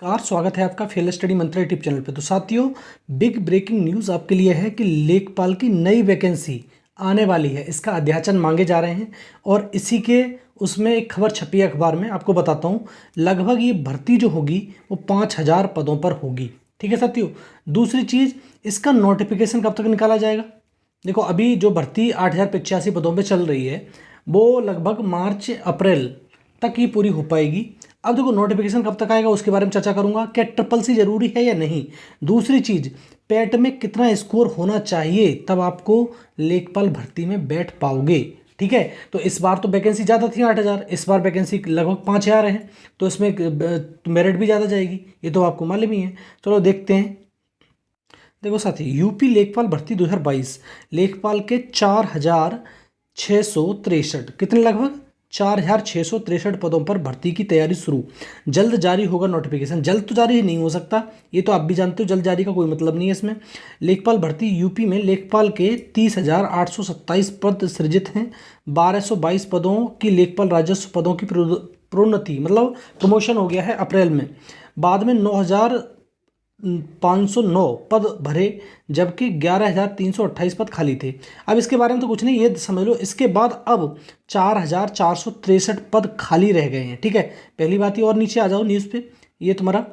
Car स्वागत है आपका फेल स्टडी मंत्र यूट्यूब चैनल पे। तो साथियों, बिग ब्रेकिंग न्यूज़ आपके लिए है कि लेखपाल की नई वैकेंसी आने वाली है। इसका अध्याचन मांगे जा रहे हैं और इसी के उसमें एक खबर छपी है अखबार में। आपको बताता हूँ, लगभग ये भर्ती जो होगी वो 5,000 पदों पर होगी। ठीक है साथियों। दूसरी चीज़, इसका नोटिफिकेशन कब तक निकाला जाएगा? देखो, अभी जो भर्ती 8,085 पदों पर चल रही है वो लगभग मार्च अप्रैल तक ही पूरी हो पाएगी। अब देखो, नोटिफिकेशन कब तक आएगा उसके बारे में चर्चा करूंगा। क्या ट्रिपल सी जरूरी है या नहीं? दूसरी चीज, पेट में कितना स्कोर होना चाहिए तब आपको लेखपाल भर्ती में बैठ पाओगे। ठीक है। तो इस बार तो वैकेंसी ज़्यादा थी 8,000, इस बार वैकेंसी लगभग 5,000 है, तो इसमें मेरिट भी ज़्यादा जाएगी, ये तो आपको मालूम ही है। चलो देखते हैं। देखो साथी, यूपी लेखपाल भर्ती 2022, लेखपाल के 4,663, कितने लगभग 4,663 पदों पर भर्ती की तैयारी शुरू। जल्द जारी होगा नोटिफिकेशन। जल्द तो जारी ही नहीं हो सकता, ये तो आप भी जानते हो, जल्द जारी का कोई मतलब नहीं है इसमें। लेखपाल भर्ती यूपी में लेखपाल के 30,827 पद सृजित हैं। 1,222 पदों की लेखपाल राजस्व पदों की प्रोन्नति मतलब प्रमोशन हो गया है अप्रैल में। बाद में 9,509 पद भरे, जबकि 11,328 पद खाली थे। अब इसके बारे में तो कुछ नहीं, ये समझ लो इसके बाद अब 4,463 पद खाली रह गए हैं। ठीक है, पहली बात। ही और नीचे आ जाओ न्यूज़ पे, ये तुम्हारा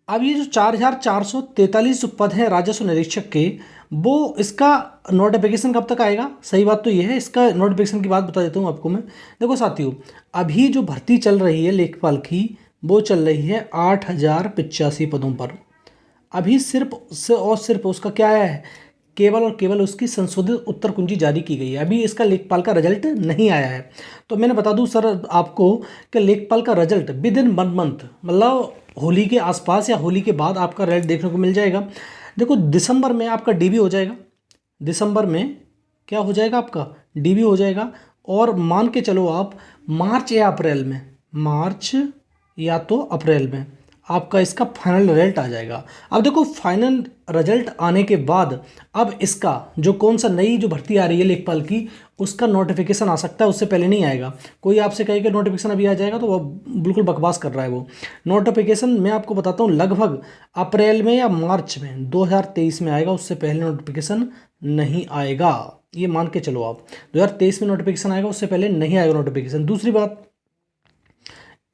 अब ये जो 4,443 जो पद हैं राजस्व निरीक्षक के, वो इसका नोटिफिकेशन कब तक आएगा? सही बात तो ये है, इसका नोटिफिकेशन की बात बता देता हूँ आपको मैं। देखो साथियों, अभी जो भर्ती चल रही है लेखपाल की, वो चल रही है 8,085 पदों पर। अभी सिर्फ से और सिर्फ उसका क्या आया है, केवल और केवल उसकी संशोधित उत्तर कुंजी जारी की गई है। अभी इसका लेखपाल का रिजल्ट नहीं आया है। तो मैंने बता दूं सर आपको कि लेखपाल का रिजल्ट विद इन 1 मंथ, मतलब होली के आसपास या होली के बाद आपका रिजल्ट देखने को मिल जाएगा। देखो, दिसंबर में आपका डीबी हो जाएगा। दिसंबर में क्या हो जाएगा आपका? डीबी हो जाएगा। और मान के चलो आप मार्च या अप्रैल में, मार्च या तो अप्रैल में आपका इसका फाइनल रिजल्ट आ जाएगा। अब देखो, फाइनल रिजल्ट आने के बाद अब इसका जो कौन सा नई जो भर्ती आ रही है लेखपाल की, उसका नोटिफिकेशन आ सकता है, उससे पहले नहीं आएगा। कोई आपसे कहे कि नोटिफिकेशन अभी आ जाएगा तो वो बिल्कुल बकवास कर रहा है। वो नोटिफिकेशन मैं आपको बताता हूँ लगभग अप्रैल में या मार्च में 2023 में आएगा, उससे पहले नोटिफिकेशन नहीं आएगा। ये मान के चलो आप, 2023 में नोटिफिकेशन आएगा, उससे पहले नहीं आएगा नोटिफिकेशन। दूसरी बात,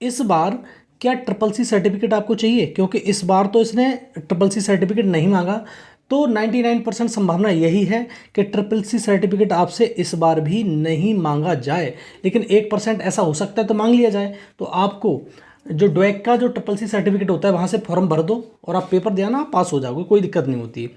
इस बार क्या ट्रिपल सी सर्टिफिकेट आपको चाहिए? क्योंकि इस बार तो इसने ट्रिपल सी सर्टिफिकेट नहीं मांगा, तो 99% संभावना यही है कि ट्रिपल सी सर्टिफिकेट आपसे इस बार भी नहीं मांगा जाए। लेकिन 1% ऐसा हो सकता है तो मांग लिया जाए। तो आपको जो डोएक का जो ट्रिपल सी सर्टिफिकेट होता है वहाँ से फॉर्म भर दो और आप पेपर दिया ना, आप पास हो जाओगे, कोई दिक्कत नहीं होती है।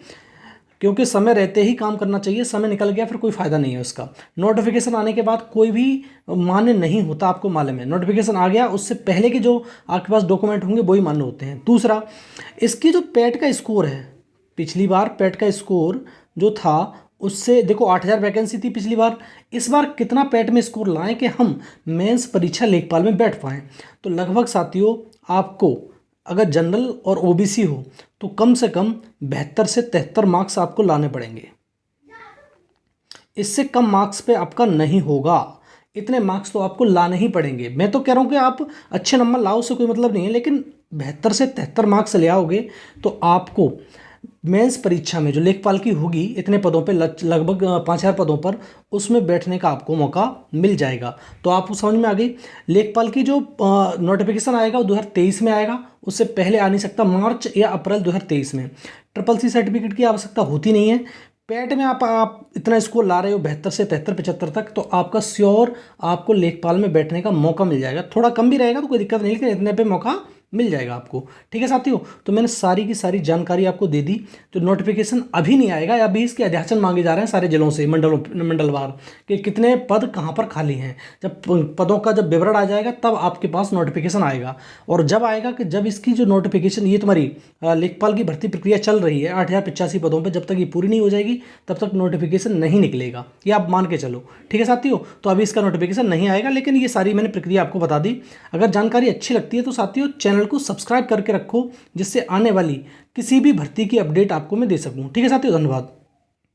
क्योंकि समय रहते ही काम करना चाहिए, समय निकल गया फिर कोई फ़ायदा नहीं है उसका। नोटिफिकेशन आने के बाद कोई भी मान्य नहीं होता, आपको मालूम है। नोटिफिकेशन आ गया, उससे पहले के जो आपके पास डॉक्यूमेंट होंगे वही मान्य होते हैं। दूसरा, इसकी जो पेट का स्कोर है, पिछली बार पेट का स्कोर जो था उससे देखो 8,000 वैकेंसी थी पिछली बार। इस बार कितना पेट में स्कोर लाएं कि हम मेंस परीक्षा लेखपाल में बैठ पाएँ? तो लगभग साथियों, आपको अगर जनरल और ओबीसी हो तो कम से कम 72 से 73 मार्क्स आपको लाने पड़ेंगे। इससे कम मार्क्स पे आपका नहीं होगा। इतने मार्क्स तो आपको लाने ही पड़ेंगे। मैं तो कह रहा हूँ कि आप अच्छे नंबर लाओ, उससे कोई मतलब नहीं है, लेकिन 72 से 73 मार्क्स ले आओगे तो आपको मेंस परीक्षा में जो लेखपाल की होगी इतने पदों पे, लगभग 5,000 पदों पर, उसमें बैठने का आपको मौका मिल जाएगा। तो आपको समझ में आ गई। लेखपाल की जो नोटिफिकेशन आएगा वो 2023 में आएगा, उससे पहले आ नहीं सकता, मार्च या अप्रैल 2023 में। ट्रिपल सी सर्टिफिकेट की आवश्यकता होती नहीं है। पेट में आप इतना स्कोर ला रहे हो 72 से 73 75 तक, तो आपका श्योर आपको लेखपाल में बैठने का मौका मिल जाएगा। थोड़ा कम भी रहेगा तो कोई दिक्कत नहीं, लेकिन इतने पे मौका मिल जाएगा आपको। ठीक है साथियों, तो मैंने सारी की सारी जानकारी आपको दे दी। तो नोटिफिकेशन अभी नहीं आएगा, अभी इसके अध्याचन मांगे जा रहे हैं सारे जिलों से, मंडलवार कि कितने पद कहाँ पर खाली हैं। जब पदों का जब विवरण आ जाएगा तब आपके पास नोटिफिकेशन आएगा। और जब आएगा कि जब इसकी जो नोटिफिकेशन, ये तुम्हारी लेखपाल की भर्ती प्रक्रिया चल रही है 8,085 पदों पर, जब तक ये पूरी नहीं हो जाएगी तब तक नोटिफिकेशन नहीं निकलेगा, ये आप मान के चलो। ठीक है साथियों, तो अभी इसका नोटिफिकेशन नहीं आएगा, लेकिन ये सारी मैंने प्रक्रिया आपको बता दी। अगर जानकारी अच्छी लगती है तो साथियों चैनल को सब्सक्राइब करके रखो, जिससे आने वाली किसी भी भर्ती की अपडेट आपको मैं दे सकूं। ठीक है साथियों, धन्यवाद।